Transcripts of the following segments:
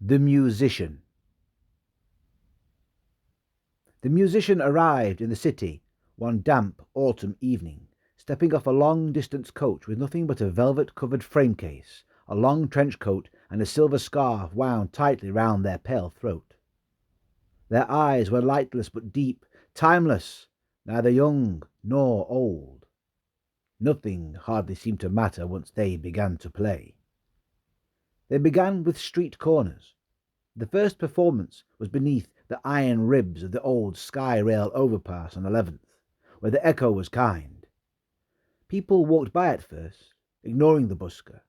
The Musician. The musician arrived in the city one damp autumn evening, stepping off a long-distance coach with nothing but a velvet-covered frame-case, a long trench-coat, and a silver scarf wound tightly round their pale throat. Their eyes were lightless but deep, timeless, neither young nor old. Nothing hardly seemed to matter once they began to play. They began with street corners. The first performance was beneath the iron ribs of the old Sky Rail overpass on 11th, where the echo was kind. People walked by at first, ignoring the busker,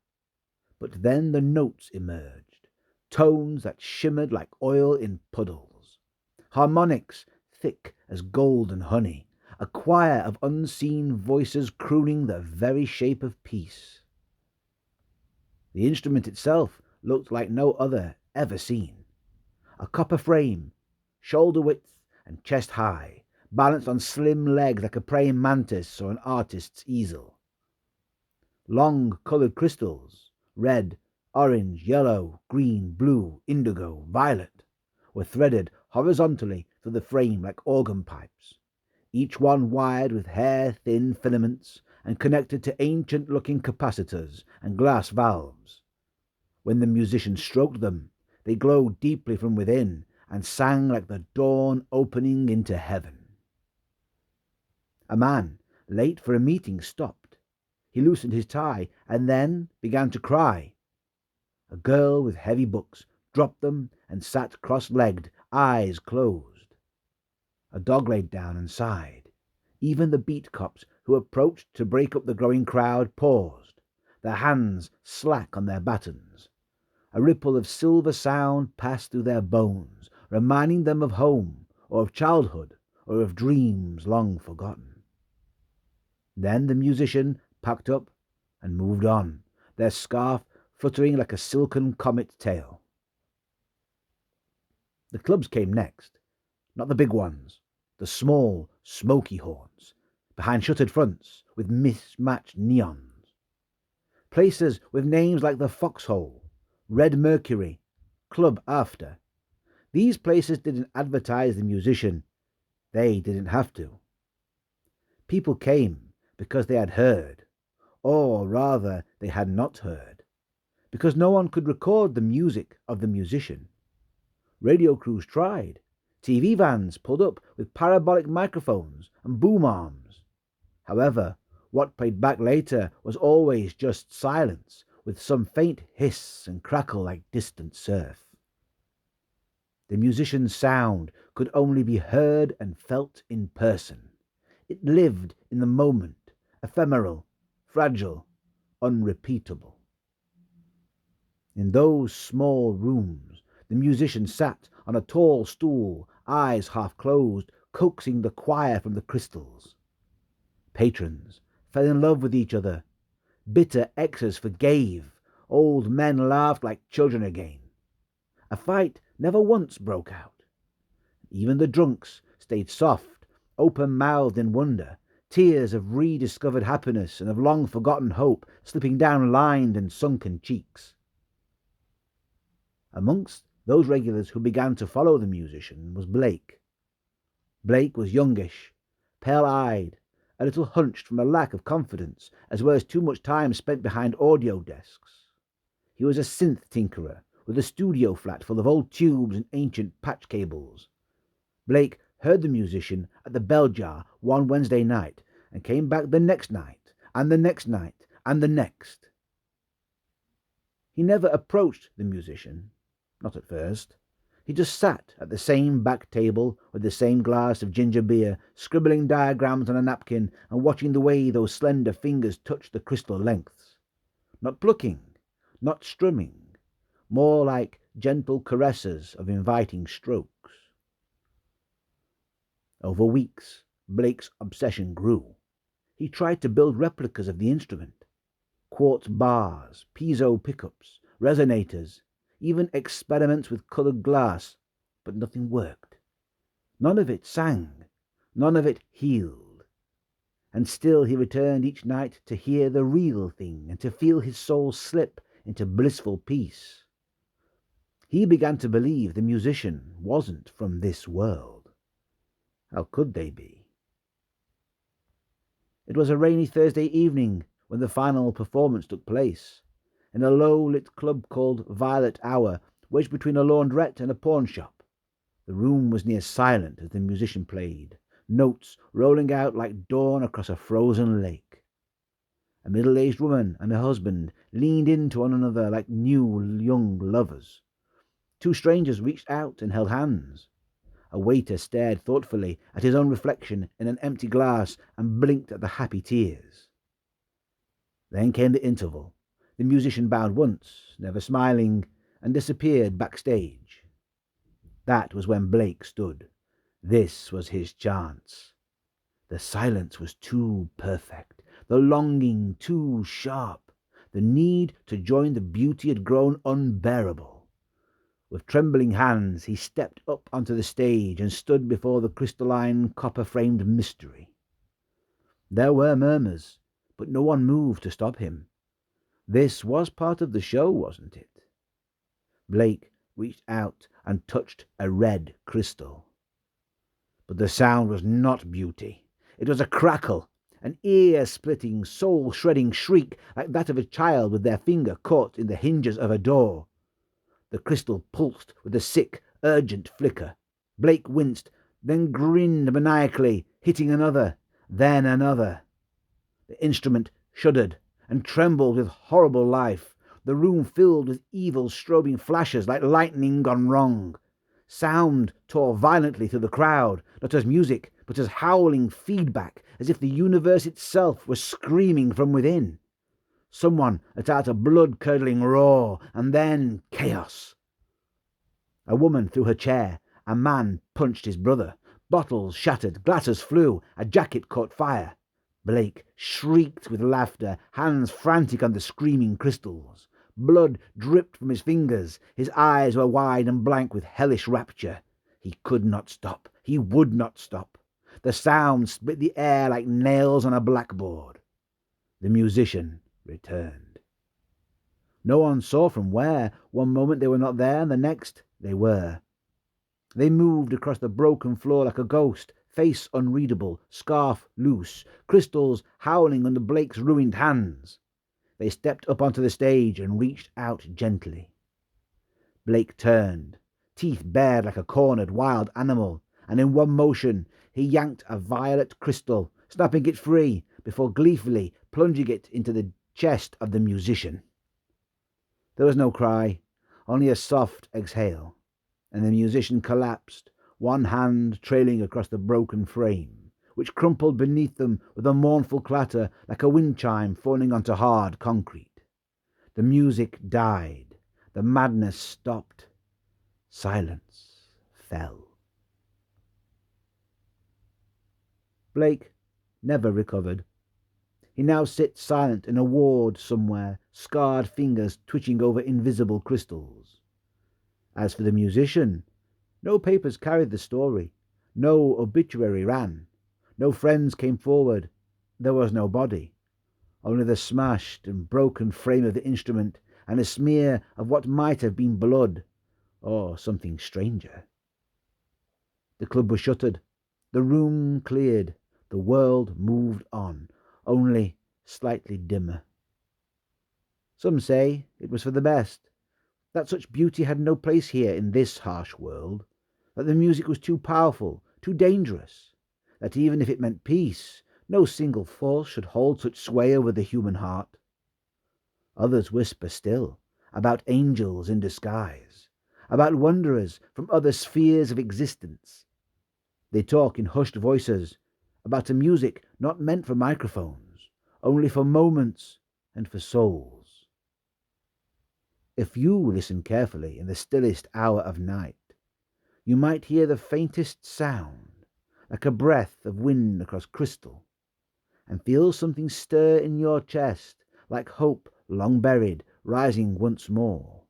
but then the notes emerged, tones that shimmered like oil in puddles, harmonics thick as golden honey, a choir of unseen voices crooning the very shape of peace. The instrument itself looked like no other ever seen. A copper frame, shoulder width and chest high, balanced on slim legs like a praying mantis or an artist's easel. Long coloured crystals, red, orange, yellow, green, blue, indigo, violet, were threaded horizontally through the frame like organ pipes, each one wired with hair-thin filaments and connected to ancient-looking capacitors and glass valves. When the musician stroked them, they glowed deeply from within and sang like the dawn opening into heaven. A man, late for a meeting, stopped. He loosened his tie and then began to cry. A girl with heavy books dropped them and sat cross-legged, eyes closed. A dog laid down and sighed. Even the beat cops who approached to break up the growing crowd paused, their hands slack on their batons. A ripple of silver sound passed through their bones, reminding them of home, or of childhood, or of dreams long forgotten. Then the musician packed up and moved on, their scarf fluttering like a silken comet tail. The clubs came next, not the big ones, the small, smoky haunts, behind shuttered fronts with mismatched neons. Places with names like the Foxhole, Red Mercury, Club After. These places didn't advertise the musician. They didn't have to. People came because they had heard, or rather they had not heard, because no one could record the music of the musician. Radio crews tried. TV vans pulled up with parabolic microphones and boom arms. However, what played back later was always just silence, with some faint hiss and crackle like distant surf. The musician's sound could only be heard and felt in person. It lived in the moment, ephemeral, fragile, unrepeatable. In those small rooms, the musician sat on a tall stool, eyes half closed, coaxing the choir from the crystals. Patrons fell in love with each other. Bitter exes forgave. Old men laughed like children again. A fight never once broke out. Even the drunks stayed soft, open-mouthed in wonder, tears of rediscovered happiness and of long-forgotten hope slipping down lined and sunken cheeks. Amongst those regulars who began to follow the musician was Blake. Blake was youngish, pale-eyed, a little hunched from a lack of confidence, as well as too much time spent behind audio desks. He was a synth tinkerer, with a studio flat full of old tubes and ancient patch cables. Blake heard the musician at the Bell Jar one Wednesday night, and came back the next night, and the next night, and the next. He never approached the musician, not at first. He just sat at the same back table with the same glass of ginger beer, scribbling diagrams on a napkin and watching the way those slender fingers touched the crystal lengths. Not plucking, not strumming, more like gentle caresses of inviting strokes. Over weeks, Blake's obsession grew. He tried to build replicas of the instrument. Quartz bars, piezo pickups, resonators, even experiments with coloured glass, but nothing worked. None of it sang, none of it healed. And still he returned each night to hear the real thing and to feel his soul slip into blissful peace. He began to believe the musician wasn't from this world. How could they be? It was a rainy Thursday evening when the final performance took place, in a low-lit club called Violet Hour, wedged between a laundrette and a pawn-shop. The room was near silent as the musician played, notes rolling out like dawn across a frozen lake. A middle-aged woman and her husband leaned into one another like new young lovers. Two strangers reached out and held hands. A waiter stared thoughtfully at his own reflection in an empty glass and blinked at the happy tears. Then came the interval. The musician bowed once, never smiling, and disappeared backstage. That was when Blake stood. This was his chance. The silence was too perfect, the longing too sharp, the need to join the beauty had grown unbearable. With trembling hands he stepped up onto the stage and stood before the crystalline, copper-framed mystery. There were murmurs, but no one moved to stop him. This was part of the show, wasn't it? Blake reached out and touched a red crystal. But the sound was not beauty. It was a crackle, an ear-splitting, soul-shredding shriek like that of a child with their finger caught in the hinges of a door. The crystal pulsed with a sick, urgent flicker. Blake winced, then grinned maniacally, hitting another, then another. The instrument shuddered and trembled with horrible life, the room filled with evil strobing flashes like lightning gone wrong. Sound tore violently through the crowd, not as music, but as howling feedback, as if the universe itself was screaming from within. Someone let out a blood-curdling roar, and then chaos. A woman threw her chair, a man punched his brother. Bottles shattered, glasses flew, a jacket caught fire. Blake shrieked with laughter, hands frantic on the screaming crystals. Blood dripped from his fingers. His eyes were wide and blank with hellish rapture. He could not stop. He would not stop. The sound split the air like nails on a blackboard. The musician returned. No one saw from where. One moment they were not there, and the next they were. They moved across the broken floor like a ghost, face unreadable, scarf loose, crystals howling under Blake's ruined hands. They stepped up onto the stage and reached out gently. Blake turned, teeth bared like a cornered wild animal, and in one motion he yanked a violet crystal, snapping it free, before gleefully plunging it into the chest of the musician. There was no cry, only a soft exhale, and the musician collapsed, one hand trailing across the broken frame, which crumpled beneath them with a mournful clatter like a wind chime falling onto hard concrete. The music died. The madness stopped. Silence fell. Blake never recovered. He now sits silent in a ward somewhere, scarred fingers twitching over invisible crystals. As for the musician, no papers carried the story. No obituary ran. No friends came forward. There was no body. Only the smashed and broken frame of the instrument and a smear of what might have been blood, or something stranger. The club was shuttered. The room cleared. The world moved on, only slightly dimmer. Some say it was for the best, that such beauty had no place here in this harsh world, that the music was too powerful, too dangerous, that even if it meant peace, no single force should hold such sway over the human heart. Others whisper still about angels in disguise, about wanderers from other spheres of existence. They talk in hushed voices about a music not meant for microphones, only for moments and for souls. If you listen carefully in the stillest hour of night, you might hear the faintest sound, like a breath of wind across crystal, and feel something stir in your chest, like hope long buried, rising once more.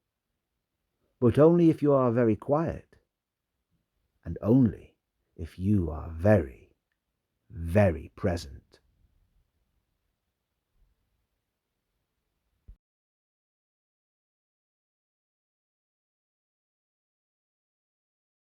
But only if you are very quiet, and only if you are very, very present.